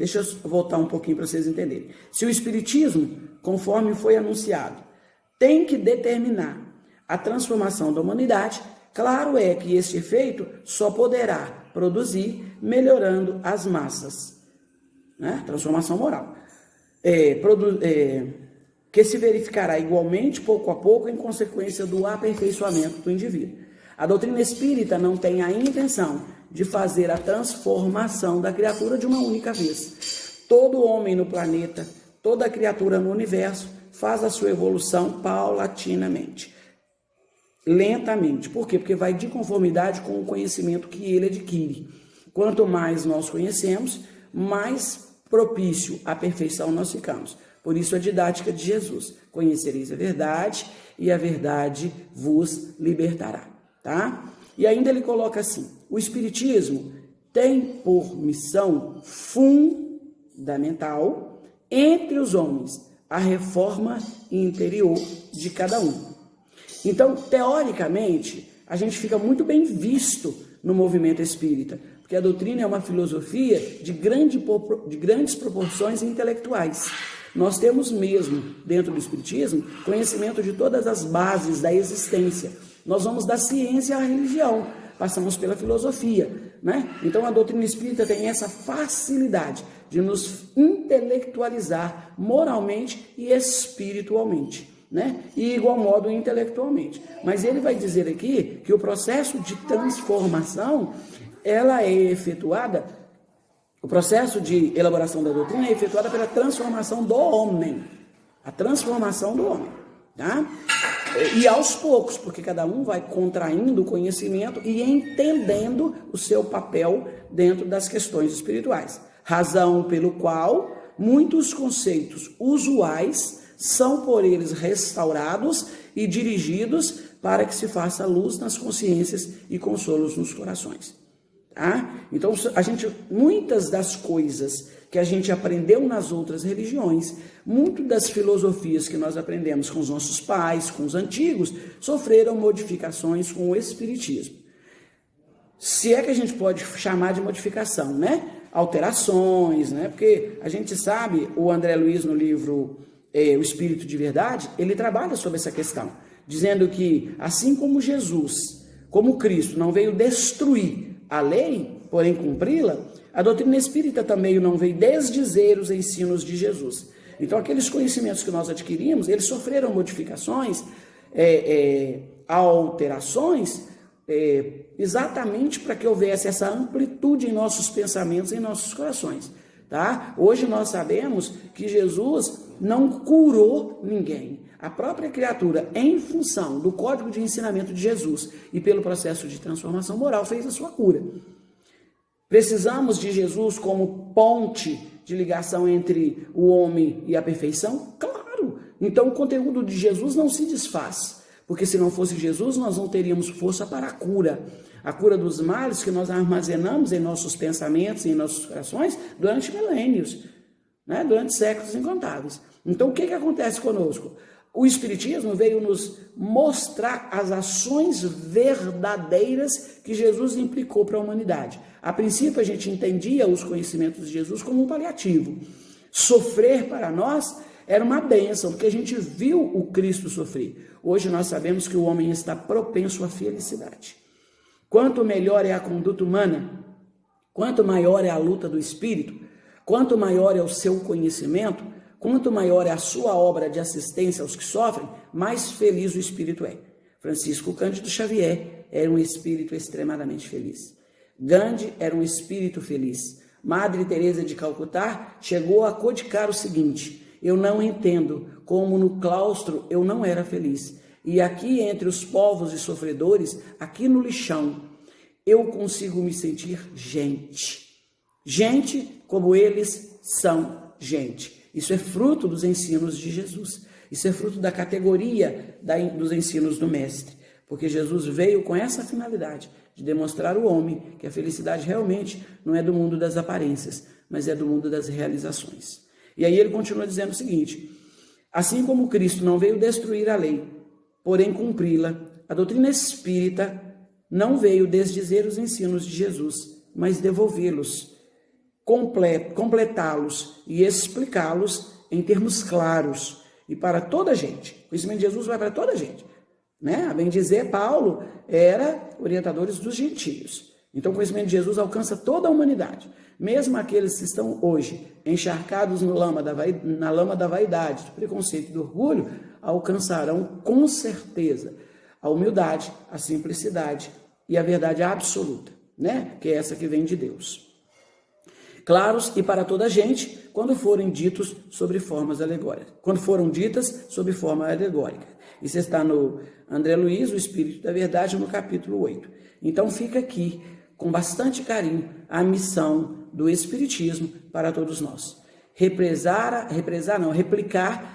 Deixa eu voltar um pouquinho para vocês entenderem. Se o Espiritismo, conforme foi anunciado, tem que determinar a transformação da humanidade, claro é que este efeito só poderá produzir melhorando as massas, né? Transformação moral. Que se verificará igualmente, pouco a pouco, em consequência do aperfeiçoamento do indivíduo. A doutrina espírita não tem a intenção de fazer a transformação da criatura de uma única vez. Todo homem no planeta, toda criatura no universo, faz a sua evolução paulatinamente, lentamente. Por quê? Porque vai de conformidade com o conhecimento que ele adquire. Quanto mais nós conhecemos, mais propício à perfeição nós ficamos. Por isso a didática de Jesus: conhecereis a verdade e a verdade vos libertará, tá? E ainda ele coloca assim: o Espiritismo tem por missão fundamental entre os homens a reforma interior de cada um. Então, teoricamente, a gente fica muito bem visto no movimento espírita, porque a doutrina é uma filosofia de grandes proporções intelectuais. Nós temos mesmo, dentro do Espiritismo, conhecimento de todas as bases da existência. Nós vamos da ciência à religião, passamos pela filosofia, né? Então a doutrina espírita tem essa facilidade de nos intelectualizar moralmente e espiritualmente, né? E igual modo intelectualmente. Mas ele vai dizer aqui que o processo de transformação, ela é efetuada, o processo de elaboração da doutrina é efetuada pela transformação do homem, a transformação do homem, tá? E aos poucos, porque cada um vai contraindo o conhecimento e entendendo o seu papel dentro das questões espirituais. Razão pelo qual muitos conceitos usuais são por eles restaurados e dirigidos para que se faça luz nas consciências e consolos nos corações. Tá? Então, muitas das coisas que a gente aprendeu nas outras religiões, muito das filosofias que nós aprendemos com os nossos pais, com os antigos, sofreram modificações com o Espiritismo. Se é que a gente pode chamar de modificação, né? Alterações, né? Porque a gente sabe, o André Luiz, no livro O Espírito de Verdade, ele trabalha sobre essa questão, dizendo que, assim como Jesus, como Cristo, não veio destruir a lei, porém cumpri-la, a doutrina espírita também não veio desdizer os ensinos de Jesus. Então, aqueles conhecimentos que nós adquirimos, eles sofreram modificações, alterações, exatamente para que houvesse essa amplitude em nossos pensamentos, em nossos corações. Tá? Hoje nós sabemos que Jesus não curou ninguém. A própria criatura, em função do código de ensinamento de Jesus e pelo processo de transformação moral, fez a sua cura. Precisamos de Jesus como ponte de ligação entre o homem e a perfeição? Claro! Então o conteúdo de Jesus não se desfaz, porque se não fosse Jesus, nós não teríamos força para a cura dos males que nós armazenamos em nossos pensamentos e em nossos corações durante milênios, né? Durante séculos incontáveis. Então o que acontece conosco? O Espiritismo veio nos mostrar as ações verdadeiras que Jesus implicou para a humanidade. A princípio, a gente entendia os conhecimentos de Jesus como um paliativo. Sofrer para nós era uma bênção, porque a gente viu o Cristo sofrer. Hoje nós sabemos que o homem está propenso à felicidade. Quanto melhor é a conduta humana, quanto maior é a luta do espírito, quanto maior é o seu conhecimento, quanto maior é a sua obra de assistência aos que sofrem, mais feliz o espírito é. Francisco Cândido Xavier era um espírito extremadamente feliz. Gandhi era um espírito feliz. Madre Teresa de Calcutá chegou a codificar o seguinte: eu não entendo como no claustro eu não era feliz. E aqui entre os povos e sofredores, aqui no lixão, eu consigo me sentir gente. Gente como eles são gente. Isso é fruto dos ensinos de Jesus. Isso é fruto da categoria dos ensinos do Mestre. Porque Jesus veio com essa finalidade, de demonstrar ao homem que a felicidade realmente não é do mundo das aparências, mas é do mundo das realizações. E aí ele continua dizendo o seguinte: assim como Cristo não veio destruir a lei, porém cumpri-la, a doutrina espírita não veio desdizer os ensinos de Jesus, mas devolvê-los completá-los e explicá-los em termos claros e para toda a gente. O conhecimento de Jesus vai para toda a gente, né? A bem dizer, Paulo era orientador dos gentios. Então, o conhecimento de Jesus alcança toda a humanidade. Mesmo aqueles que estão hoje encharcados na lama da vaidade, do preconceito e do orgulho, alcançarão com certeza a humildade, a simplicidade e a verdade absoluta, né? Que é essa que vem de Deus. Claros e para toda a gente, quando forem ditos sobre formas alegóricas. Quando foram ditas sobre forma alegórica. Isso está no André Luiz, o Espírito da Verdade, no capítulo 8. Então fica aqui, com bastante carinho, a missão do Espiritismo para todos nós. Replicar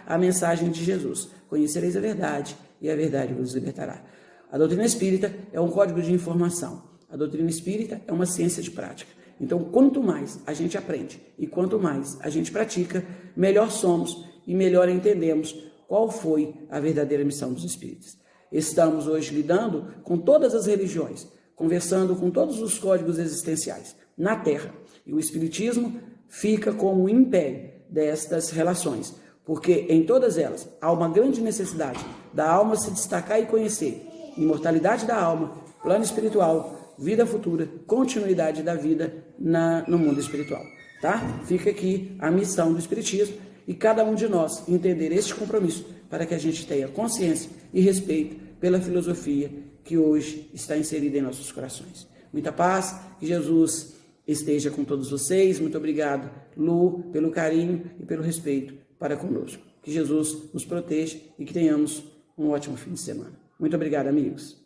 a mensagem de Jesus. Conhecereis a verdade e a verdade vos libertará. A doutrina espírita é um código de informação. A doutrina espírita é uma ciência de prática. Então, quanto mais a gente aprende e quanto mais a gente pratica, melhor somos e melhor entendemos qual foi a verdadeira missão dos espíritas. Estamos hoje lidando com todas as religiões, conversando com todos os códigos existenciais na Terra. E o Espiritismo fica como o império destas relações, porque em todas elas há uma grande necessidade da alma se destacar e conhecer. Imortalidade da alma, plano espiritual, vida futura, continuidade da vida no mundo espiritual, tá? Fica aqui a missão do Espiritismo e cada um de nós entender este compromisso para que a gente tenha consciência e respeito pela filosofia que hoje está inserida em nossos corações. Muita paz, que Jesus esteja com todos vocês. Muito obrigado, Lu, pelo carinho e pelo respeito para conosco. Que Jesus nos proteja e que tenhamos um ótimo fim de semana. Muito obrigado, amigos.